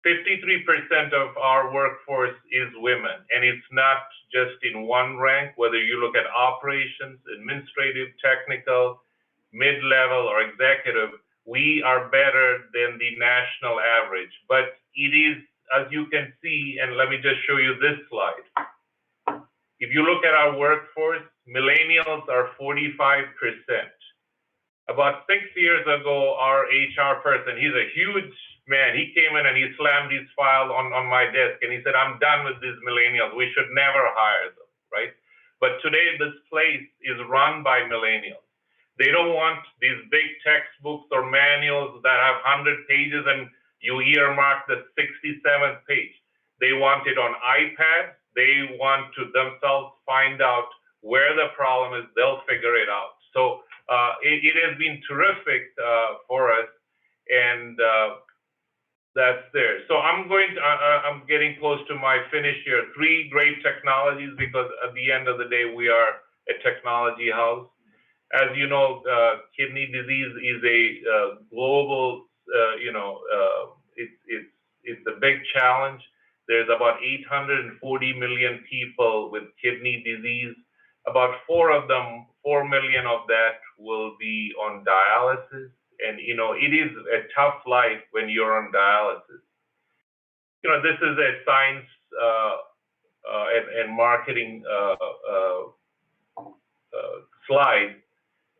53% of our workforce is women, and it's not just in one rank, whether you look at operations, administrative, technical, mid-level, or executive, we are better than the national average. But it is, as you can see, and let me just show you this slide. If you look at our workforce, millennials are 45%. About 6 years ago, our HR person, he's a huge man, he came in and he slammed his file on my desk and he said, I'm done with these millennials. We should never hire them, right? But today, this place is run by millennials. They don't want these big textbooks or manuals that have 100 pages and you earmark the 67th page. They want it on iPad. They want to themselves find out where the problem is. They'll figure it out. So it has been terrific for us. And that's there. So I'm getting close to my finish here. 3 great technologies, because at the end of the day, we are a technology house. As you know, kidney disease is a global, it's a big challenge. There's about 840 million people with kidney disease. About 4 million of that will be on dialysis. And, it is a tough life when you're on dialysis. This is a science and marketing slide,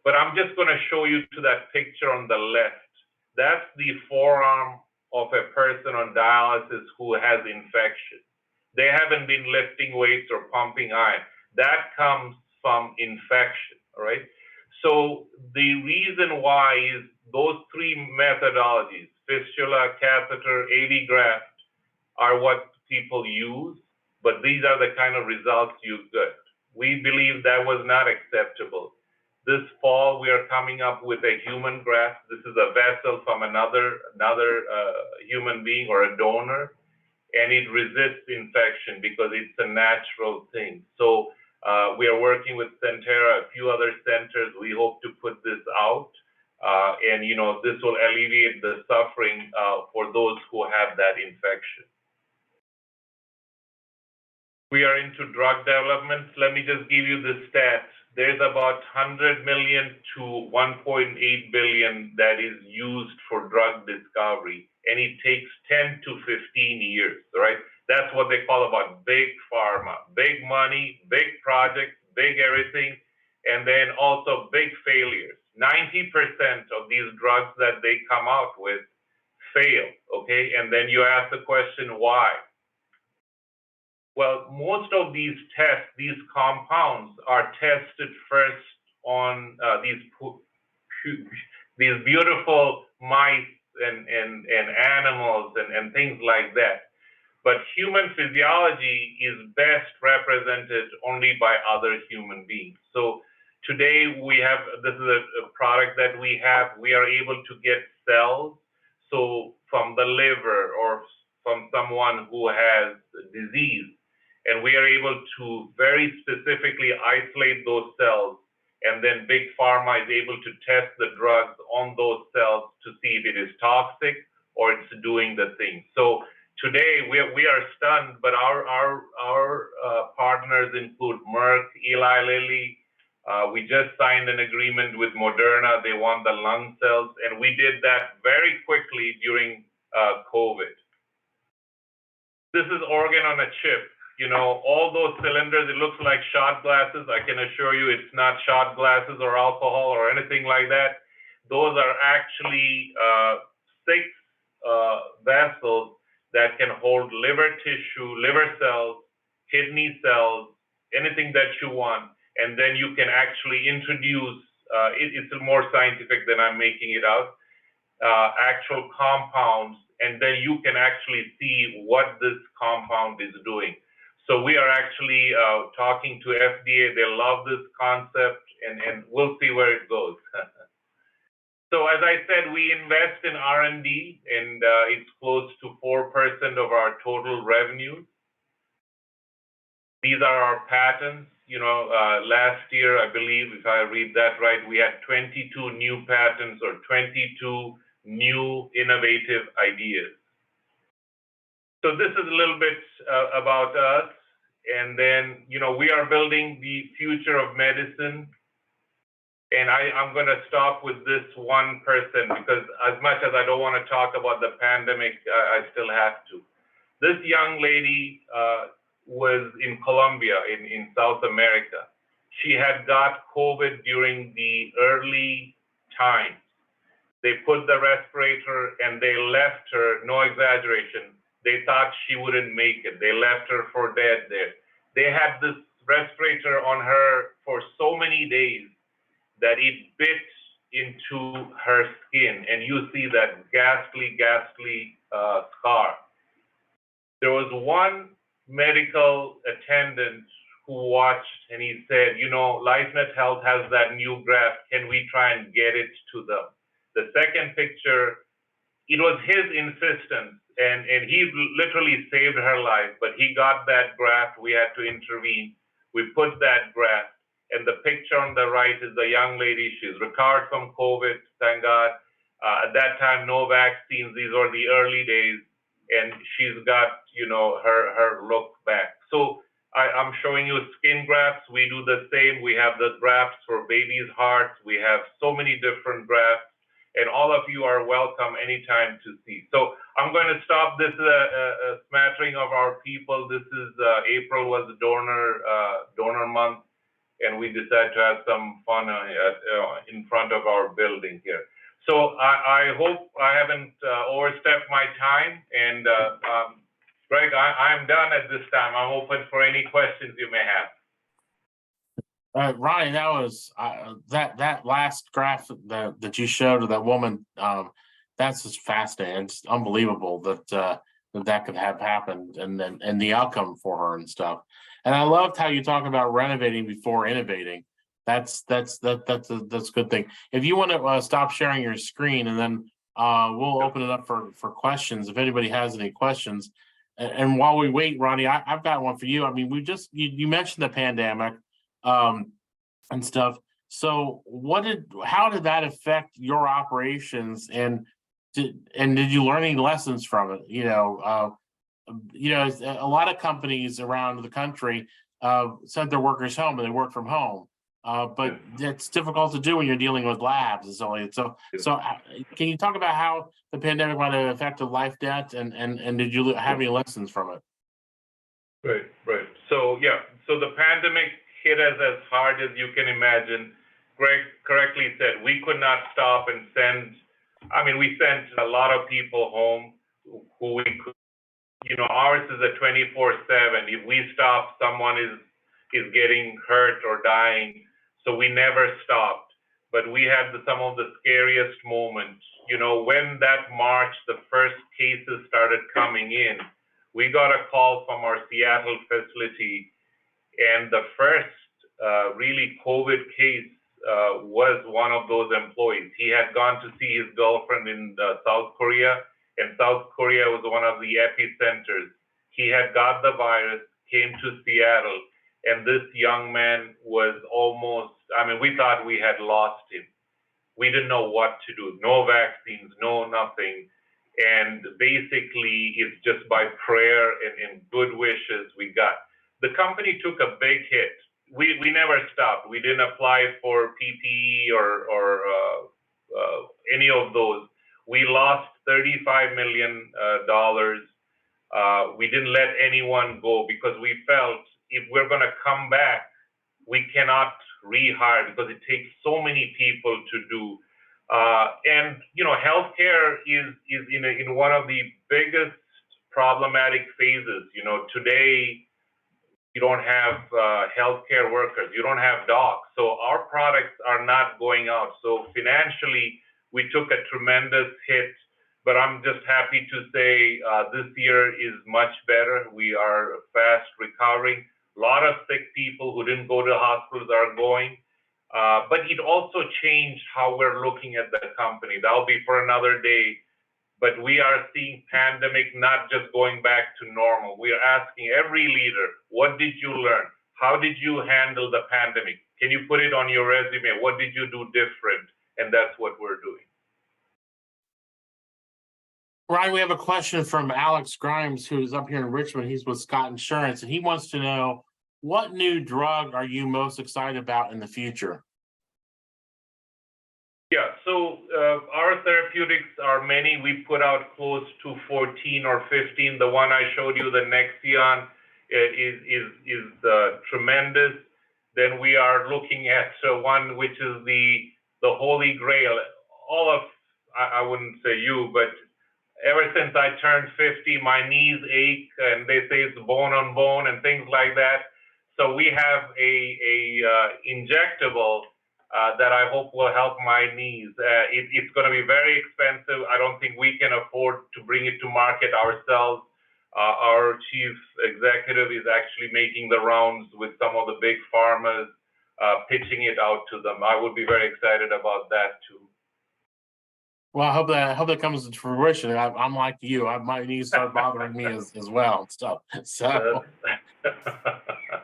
but I'm just going to show you to that picture on the left. That's the forearm of a person on dialysis who has infection. They haven't been lifting weights or pumping iron. That comes from infection, all right? So the reason why is those 3 methodologies, fistula, catheter, AV graft, are what people use, but these are the kind of results you get. We believe that was not acceptable. This fall, we are coming up with a human graft. This is a vessel from another human being or a donor, and it resists infection because it's a natural thing. So we are working with Centera, a few other centers. We hope to put this out, and this will alleviate the suffering for those who have that infection. We are into drug development. Let me just give you the stats. There's about 100 million to 1.8 billion that is used for drug discovery, and it takes 10 to 15 years, right? That's what they call about big pharma, big money, big projects, big everything, and then also big failures. 90% of these drugs that they come out with fail, okay? And then you ask the question, why? Well, most of these tests, these compounds are tested first on these beautiful mice and animals and things like that. But human physiology is best represented only by other human beings. So today this is a product that we have. We are able to get cells, so from the liver or from someone who has disease. And we are able to very specifically isolate those cells, and then big pharma is able to test the drugs on those cells to see if it is toxic or it's doing the thing. So today we are stunned, but our partners include Merck, Eli Lilly. We just signed an agreement with Moderna. They want the lung cells, and we did that very quickly during COVID. This is organ on a chip. All those cylinders, it looks like shot glasses. I can assure you it's not shot glasses or alcohol or anything like that. Those are actually 6 vessels that can hold liver tissue, liver cells, kidney cells, anything that you want. And then you can actually introduce, it's more scientific than I'm making it out, actual compounds, and then you can actually see what this compound is doing. So we are actually talking to FDA. They love this concept, and we'll see where it goes. So as I said, we invest in R&D, and it's close to 4% of our total revenue. These are our patents. Last year, I believe, if I read that right, we had 22 new patents or 22 new innovative ideas. So this is a little bit about us. And then, we are building the future of medicine. And I'm going to stop with this one person, because as much as I don't want to talk about the pandemic, I still have to. This young lady was in Colombia, in South America. She had got COVID during the early times. They put the respirator and they left her, no exaggeration. They thought she wouldn't make it. They left her for dead there. They had this respirator on her for so many days that it bit into her skin, and you see that ghastly scar. There was one medical attendant who watched, and he said, LifeNet Health has that new graft. Can we try and get it to them? The second picture, it was his insistence and he literally saved her life, but he got that graft. We had to intervene. We put that graft, and the picture on the right is the young lady. She's recovered from COVID, thank God. At that time, no vaccines. These were the early days, and she's got, her look back. So I'm showing you skin grafts. We do the same. We have the grafts for babies' hearts. We have so many different grafts, and all of you are welcome anytime to see. So I'm going to stop. This is a smattering of our people. This is April was donor month, and we decided to have some fun in front of our building here. So I hope I haven't overstepped my time, and Greg, I'm done at this time. I'm open for any questions you may have.
Ronnie, that was that last graph that you showed of that woman. That's just fascinating. It's unbelievable that that could have happened, and the outcome for her and stuff. And I loved how you talk about renovating before innovating. That's a good thing. If you want to stop sharing your screen, and then we'll open it up for questions if anybody has any questions. And while we wait, Ronnie, I've got one for you. I mean, you mentioned the pandemic and stuff. So how did that affect your operations, and did you learn any lessons from it? A lot of companies around the country sent their workers home, and they work from home. But it's difficult to do when you're dealing with labs and so on. So can you talk about how the pandemic might have affected LifeNet, and did you have any lessons from it?
Right. So the pandemic hit us as hard as you can imagine. Greg correctly said we could not stop and we sent a lot of people home who we could. Ours is a 24/7. If we stop, someone is getting hurt or dying. So we never stopped, but we had some of the scariest moments. When that March, the first cases started coming in, we got a call from our Seattle facility, and the first really COVID case was one of those employees. He had gone to see his girlfriend in South Korea, and South Korea was one of the epicenters. He had got the virus, came to Seattle, and this young man was we thought we had lost him. We didn't know what to do. No vaccines, no nothing. And basically, it's just by prayer and good wishes we got. The company took a big hit. We never stopped. We didn't apply for PPE or any of those. We lost $35 million. We didn't let anyone go because we felt if we're going to come back, we cannot rehire because it takes so many people to do. Healthcare is in one of the biggest problematic phases. Today you don't have healthcare workers, you don't have docs, so our products are not going out. So financially, we took a tremendous hit. But I'm just happy to say this year is much better. We are fast recovering. A lot of sick people who didn't go to hospitals are going. But it also changed how we're looking at the company. That'll be for another day. But we are seeing pandemic not just going back to normal. We are asking every leader, what did you learn? How did you handle the pandemic? Can you put it on your resume? What did you do different? And that's what we're doing.
Ryan, we have a question from Alex Grimes, who's up here in Richmond. He's with Scott Insurance, and he wants to know, what new drug are you most excited about in the future?
Yeah, so our therapeutics are many. We put out close to 14 or 15. The one I showed you, the Nexion, is tremendous. Then we are looking at one which is the Holy Grail. I wouldn't say you, but ever since I turned 50, my knees ache, and they say it's bone on bone and things like that. So we have a injectable that I hope will help my knees. It's going to be very expensive. I don't think we can afford to bring it to market ourselves. Our chief executive is actually making the rounds with some of the big pharmas, pitching it out to them. I would be very excited about that too.
Well, I hope that comes to fruition. I'm like you. I might need to start bothering me as well and stuff. So,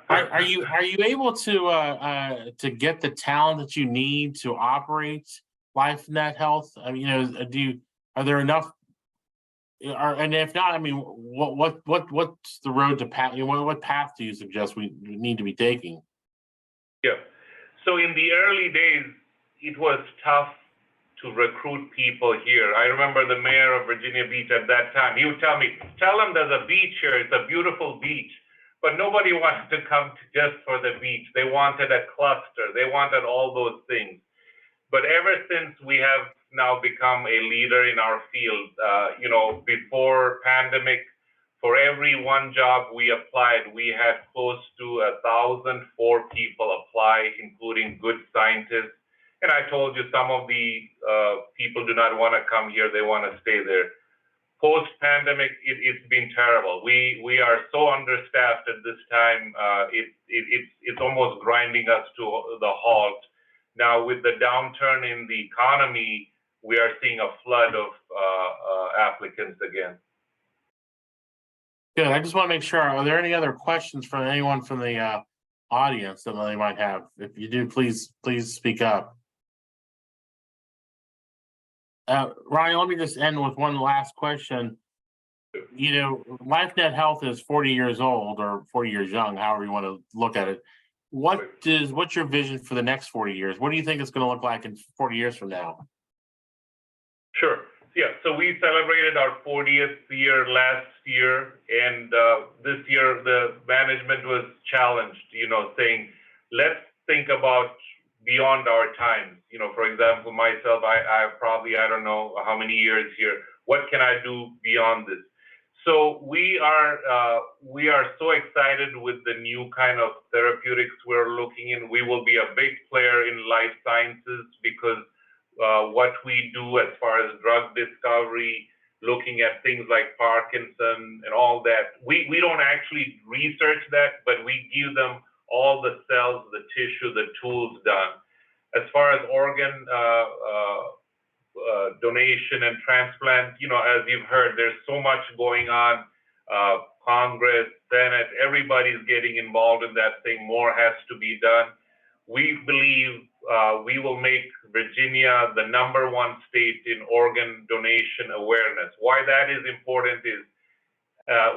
are you able to get the talent that you need to operate LifeNet Health? I mean, are there enough? And if not, I mean, what's the road to path? What path do you suggest we need to be taking?
Yeah. So in the early days, it was tough to recruit people here. I remember the mayor of Virginia Beach at that time. He would tell me, "Tell them there's a beach here. It's a beautiful beach." But nobody wanted to come just for the beach. They wanted a cluster. They wanted all those things. But ever since we have now become a leader in our field, before pandemic, for every one job we applied, we had close to 1,004 people apply, including good scientists. And I told you some of the people do not want to come here; they want to stay there. Post-pandemic, it's been terrible. We are so understaffed at this time. It's almost grinding us to the halt. Now, with the downturn in the economy, we are seeing a flood of applicants again.
Good. I just want to make sure. Are there any other questions from anyone from the audience that they might have? If you do, please speak up. Ryan, let me just end with one last question. LifeNet Health is 40 years old or 40 years young, however you want to look at it. What's your vision for the next 40 years? What do you think it's going to look like in 40 years from now?
Sure. Yeah. So we celebrated our 40th year last year, and this year the management was challenged, saying, let's think about beyond our time. For example, myself, I probably, I don't know how many years here. What can I do beyond this? So we are so excited with the new kind of therapeutics we're looking in. We will be a big player in life sciences because what we do as far as drug discovery, looking at things like Parkinson and all that, we don't actually research that, but we give them all the cells, the tissue, the tools done. As far as organ donation and transplant, as you've heard, there's so much going on. Congress, Senate, everybody's getting involved in that thing. More has to be done. We believe we will make Virginia the #1 state in organ donation awareness. Why that is important is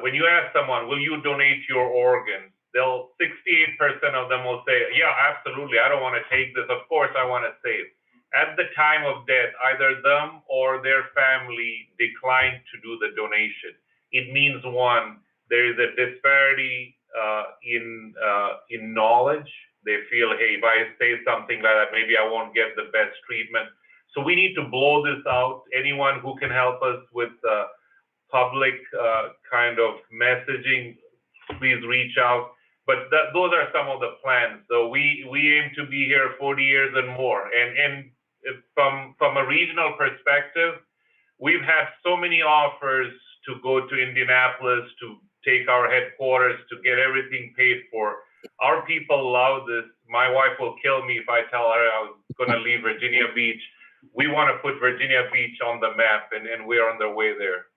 when you ask someone, will you donate your organs? 68% of them will say, yeah, absolutely. I don't want to take this. Of course, I want to save. At the time of death, either them or their family decline to do the donation. It means one, there is a disparity in knowledge. They feel, hey, if I say something like that, maybe I won't get the best treatment. So we need to blow this out. Anyone who can help us with public kind of messaging, please reach out. But those are some of the plans. So we aim to be here 40 years and more. And from a regional perspective, we've had so many offers to go to Indianapolis, to take our headquarters, to get everything paid for. Our people love this. My wife will kill me if I tell her I was going to leave Virginia Beach. We want to put Virginia Beach on the map, and we're on the way there.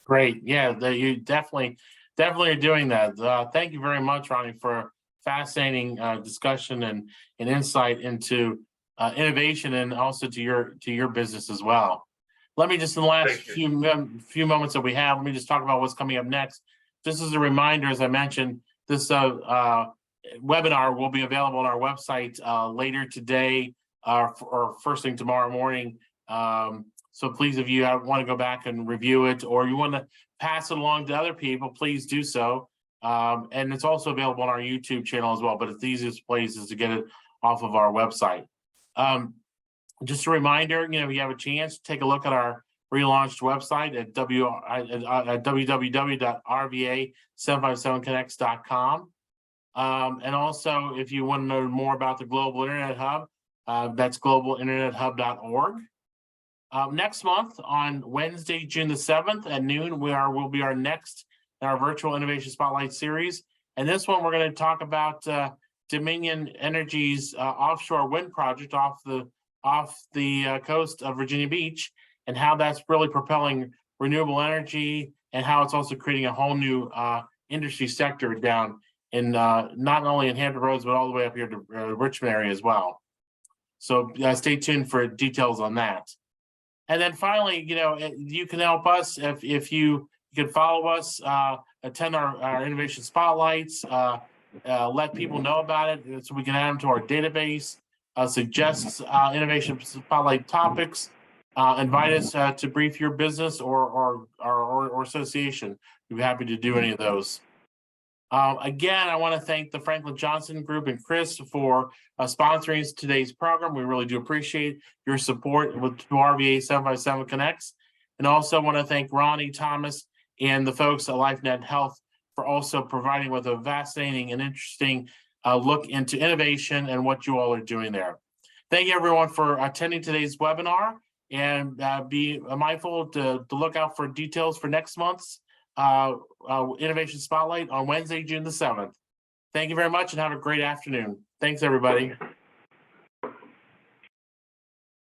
Great. Yeah, you definitely are doing that. Thank you very much, Ronnie, for fascinating discussion and insight into innovation and also to your business as well. Let me just, in the last few moments that we have, let me just talk about what's coming up next. Just as a reminder, as I mentioned, this webinar will be available on our website later today or first thing tomorrow morning. So please, if you want to go back and review it, or you want to pass it along to other people, please do so. And it's also available on our YouTube channel as well, but it's the easiest place is to get it off of our website. Just a reminder, if you have a chance, take a look at our relaunched website at www.rva757connects.com. And also, if you want to know more about the Global Internet Hub, that's globalinternethub.org. Next month on Wednesday, June the 7th at noon, will be our next in our virtual innovation spotlight series. And this one, we're going to talk about Dominion Energy's offshore wind project off the off the coast of Virginia Beach, and how that's really propelling renewable energy, and how it's also creating a whole new industry sector down in not only in Hampton Roads, but all the way up here to Richmond area as well. So stay tuned for details on that. And then finally, you can help us if you can follow us, attend our innovation spotlights, let people know about it so we can add them to our database, suggest innovation spotlight topics, invite us to brief your business or association. We'd be happy to do any of those. Again, I want to thank the Franklin Johnson Group and Chris for sponsoring today's program. We really do appreciate your support with RVA 757 Connects. And also want to thank Ronnie, Thomas, and the folks at LifeNet Health for also providing with a fascinating and interesting look into innovation and what you all are doing there. Thank you everyone for attending today's webinar, and be mindful to look out for details for next month's Innovation Spotlight on Wednesday, June the 7th. Thank you very much and have a great afternoon. Thanks, everybody.